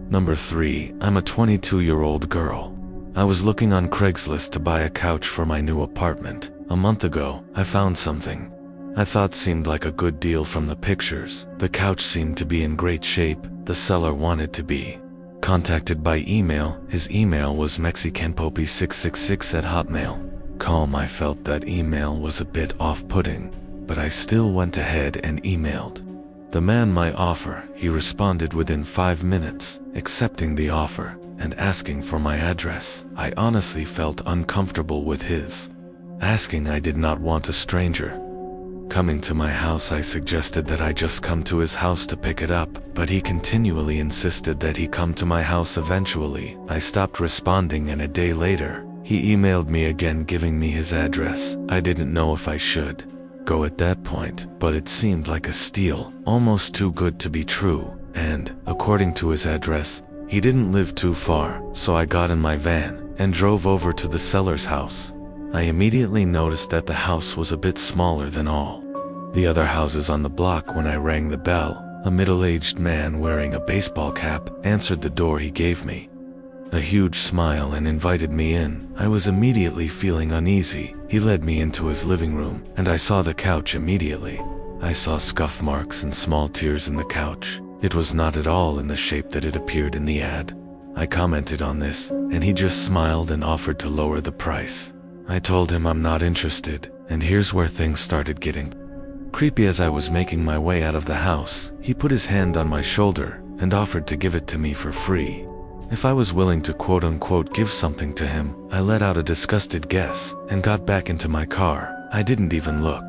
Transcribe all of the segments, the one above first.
Number 3. I'm a 22-year-old girl. I was looking on Craigslist to buy a couch for my new apartment. A month ago, I found something I thought seemed like a good deal from the pictures. The couch seemed to be in great shape. The seller wanted to be contacted by email. His email was mexicanpoppy666@hotmail.com. I felt that email was a bit off-putting, but I still went ahead and emailed the man my offer. He responded within 5 minutes, accepting the offer and asking for my address. I honestly felt uncomfortable with his asking. I did not want a stranger coming to my house. I suggested that I just come to his house to pick it up, but he continually insisted that he come to my house eventually. I stopped responding, and a day later, he emailed me again giving me his address. I didn't know if I should go at that point, but it seemed like a steal, almost too good to be true, and, according to his address, he didn't live too far, so I got in my van and drove over to the seller's house. I immediately noticed that the house was a bit smaller than all the other houses on the block. When I rang the bell, a middle-aged man wearing a baseball cap answered the door. He gave me a huge smile and invited me in. I was immediately feeling uneasy. He led me into his living room, and I saw the couch immediately. I saw scuff marks and small tears in the couch. It was not at all in the shape that it appeared in the ad. I commented on this, and he just smiled and offered to lower the price. I told him I'm not interested, and here's where things started getting creepy. As I was making my way out of the house, he put his hand on my shoulder and offered to give it to me for free if I was willing to quote-unquote give something to him. I let out a disgusted guess and got back into my car. I didn't even look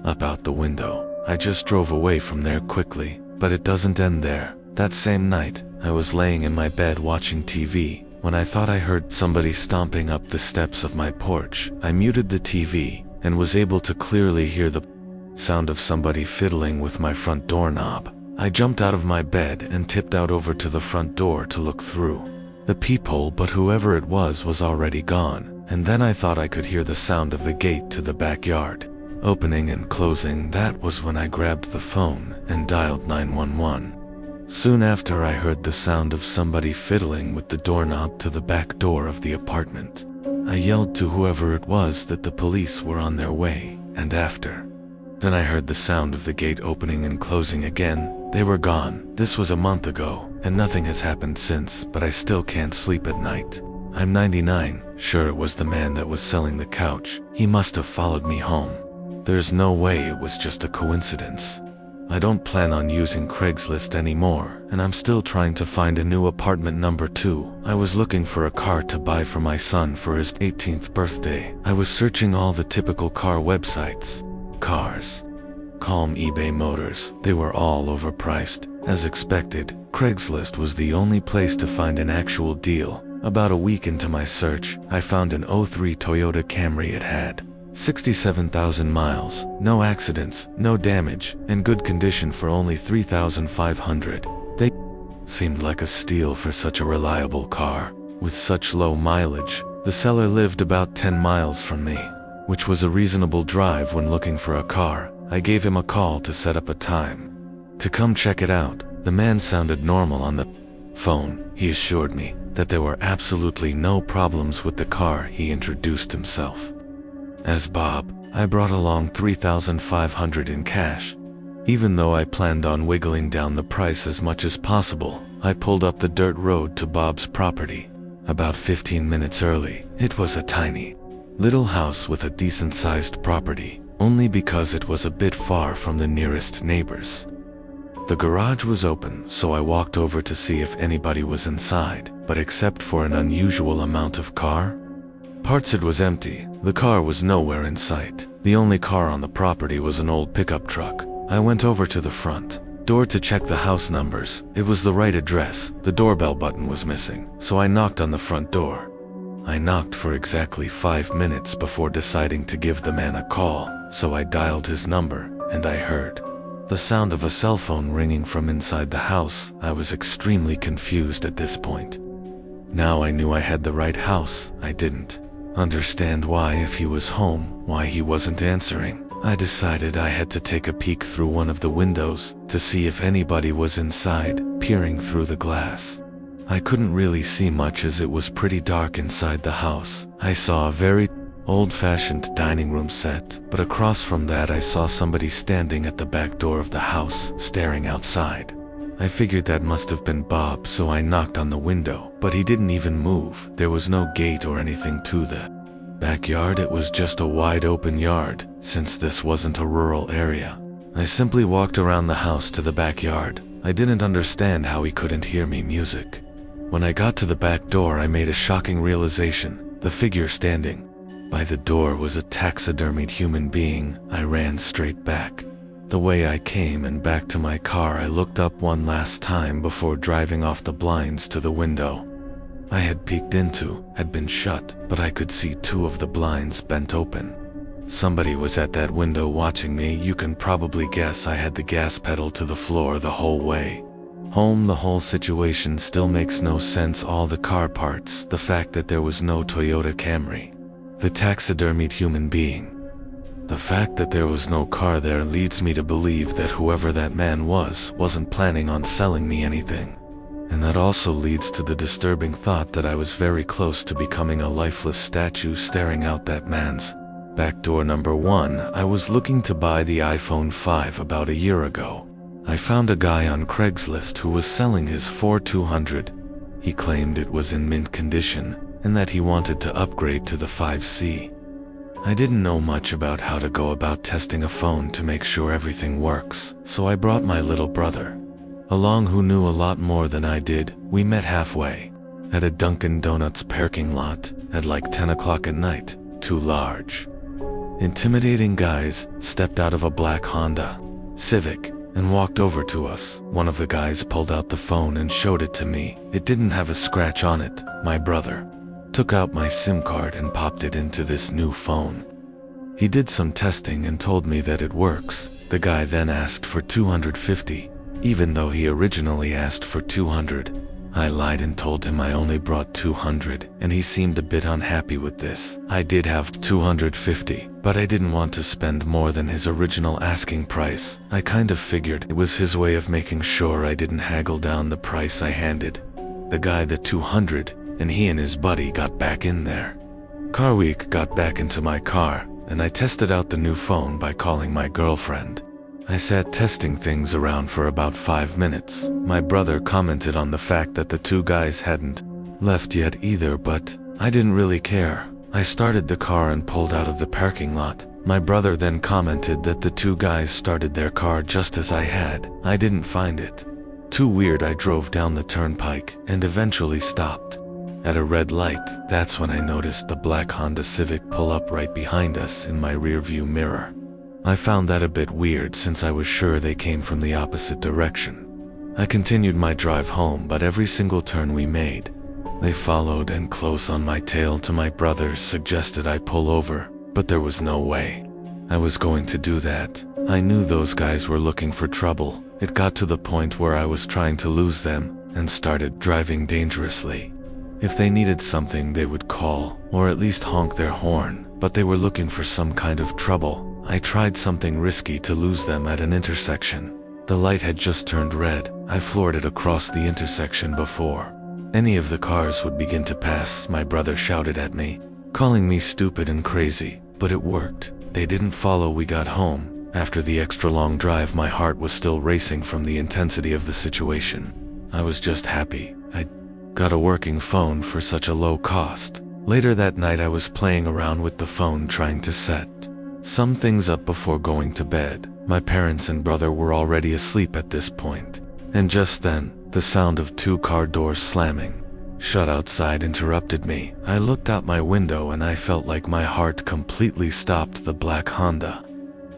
up out the window. I just drove away from there quickly. But it doesn't end there. That same night, I was laying in my bed watching TV when I thought I heard somebody stomping up the steps of my porch. I muted the TV and was able to clearly hear the sound of somebody fiddling with my front doorknob. I jumped out of my bed and tipped out over to the front door to look through the peephole, but whoever it was already gone. And then I thought I could hear the sound of the gate to the backyard opening and closing. That was when I grabbed the phone and dialed 911. Soon after, I heard the sound of somebody fiddling with the doorknob to the back door of the apartment. I yelled to whoever it was that the police were on their way, and then I heard the sound of the gate opening and closing again. They were gone. This was a month ago, and nothing has happened since, but I still can't sleep at night. I'm 99, sure it was the man that was selling the couch. He must have followed me home. There's no way it was just a coincidence. I don't plan on using Craigslist anymore, and I'm still trying to find a new apartment. Number 2. I was looking for a car to buy for my son for his 18th birthday. I was searching all the typical car websites. Cars. Calm, eBay Motors. They were all overpriced. As expected, Craigslist was the only place to find an actual deal. About a week into my search, I found an '03 Toyota Camry. It had 67,000 miles, no accidents, no damage, in good condition for only $3,500. They seemed like a steal for such a reliable car. With such low mileage, the seller lived about 10 miles from me, which was a reasonable drive when looking for a car. I gave him a call to set up a time to come check it out. The man sounded normal on the phone. He assured me that there were absolutely no problems with the car. He introduced himself as Bob. I brought along $3,500 in cash. Even though I planned on wiggling down the price as much as possible, I pulled up the dirt road to Bob's property about 15 minutes early. It was a tiny little house with a decent-sized property, only because it was a bit far from the nearest neighbors. The garage was open, so I walked over to see if anybody was inside, but except for an unusual amount of car parts, it was empty. The car was nowhere in sight. The only car on the property was an old pickup truck. I went over to the front door to check the house numbers. It was the right address. The doorbell button was missing, so I knocked on the front door. I knocked for exactly 5 minutes before deciding to give the man a call, so I dialed his number, and I heard the sound of a cell phone ringing from inside the house. I was extremely confused at this point. Now I knew I had the right house. I didn't understand why, if he was home, why he wasn't answering. I decided I had to take a peek through one of the windows to see if anybody was inside, peering through the glass. I couldn't really see much as it was pretty dark inside the house. I saw a very old-fashioned dining room set, but across from that I saw somebody standing at the back door of the house, staring outside. I figured that must have been Bob, so I knocked on the window, but he didn't even move. There was no gate or anything to the backyard. It was just a wide open yard, since this wasn't a rural area. I simply walked around the house to the backyard. I didn't understand how he couldn't hear me music. When I got to the back door, I made a shocking realization. The figure standing by the door was a taxidermied human being. I ran straight back. The way I came and back to my car, I looked up one last time before driving off. The blinds to the window I had peeked into had been shut, but I could see two of the blinds bent open. Somebody was at that window watching me. You can probably guess I had the gas pedal to the floor the whole way home. The whole situation still makes no sense. All the car parts, the fact that there was no Toyota Camry, the taxidermied human being, the fact that there was no car there leads me to believe that whoever that man wasn't planning on selling me anything. And that also leads to the disturbing thought that I was very close to becoming a lifeless statue staring out that man's back door. Number 1, I was looking to buy the iPhone 5 about a year ago. I found a guy on Craigslist who was selling his for $200. He claimed it was in mint condition and that he wanted to upgrade to the 5C. I didn't know much about how to go about testing a phone to make sure everything works, so I brought my little brother along, who knew a lot more than I did. We met halfway at a Dunkin' Donuts parking lot at like 10 o'clock at night. Two large, intimidating guys stepped out of a black Honda Civic and walked over to us. One of the guys pulled out the phone and showed it to me. It didn't have a scratch on it. My brother took out my SIM card and popped it into this new phone. He did some testing and told me that it works. The guy then asked for $250, even though he originally asked for $200. I lied and told him I only brought $200, and he seemed a bit unhappy with this. I did have $250, but I didn't want to spend more than his original asking price. I kind of figured it was his way of making sure I didn't haggle down the price. I handed the guy the $200, and he and his buddy got back in there. Car Week got back into my car, and I tested out the new phone by calling my girlfriend. I sat testing things around for about 5 minutes. My brother commented on the fact that the two guys hadn't left yet either, but I didn't really care. I started the car and pulled out of the parking lot. My brother then commented that the two guys started their car just as I had. I didn't find it too weird. I drove down the turnpike and eventually stopped at a red light. That's when I noticed the black Honda Civic pull up right behind us in my rearview mirror. I found that a bit weird since I was sure they came from the opposite direction. I continued my drive home, but every single turn we made, they followed and close on my tail. To my brothers suggested I pull over, but there was no way I was going to do that. I knew those guys were looking for trouble. It got to the point where I was trying to lose them and started driving dangerously. If they needed something, they would call or at least honk their horn, but they were looking for some kind of trouble. I tried something risky to lose them at an intersection. The light had just turned red. I floored it across the intersection before any of the cars would begin to pass. My brother shouted at me, calling me stupid and crazy, but it worked. They didn't follow. We got home. After the extra long drive, my heart was still racing from the intensity of the situation. I was just happy I got a working phone for such a low cost. Later that night, I was playing around with the phone trying to set some things up before going to bed. My parents and brother were already asleep at this point, and just then, the sound of two car doors slamming shut outside interrupted me. I looked out my window and I felt like my heart completely stopped. The black Honda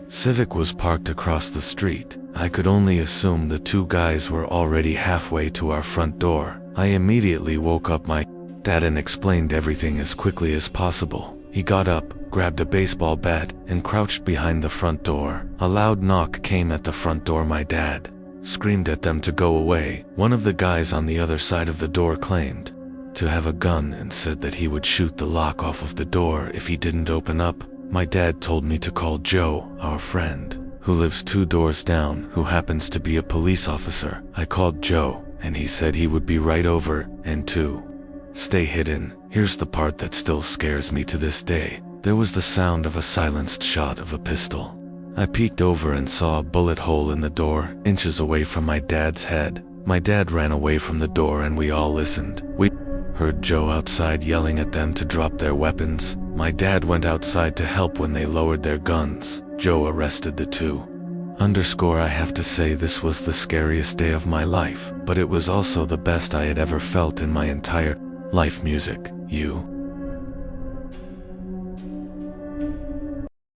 Civic was parked across the street. I could only assume the two guys were already halfway to our front door. I immediately woke up my dad and explained everything as quickly as possible. He got up, grabbed a baseball bat, and crouched behind the front door. A loud knock came at the front door. My dad screamed at them to go away. One of the guys on the other side of the door claimed to have a gun and said that he would shoot the lock off of the door if he didn't open up. My dad told me to call Joe, our friend, who lives 2 doors down, who happens to be a police officer. I called Joe, and he said he would be right over, and to stay hidden. Here's the part that still scares me to this day. There was the sound of a silenced shot of a pistol. I peeked over and saw a bullet hole in the door, inches away from my dad's head. My dad ran away from the door and we all listened. We heard Joe outside yelling at them to drop their weapons. My dad went outside to help when they lowered their guns. Joe arrested the two. I have to say this was the scariest day of my life, but it was also the best I had ever felt in my entire life. Music, you.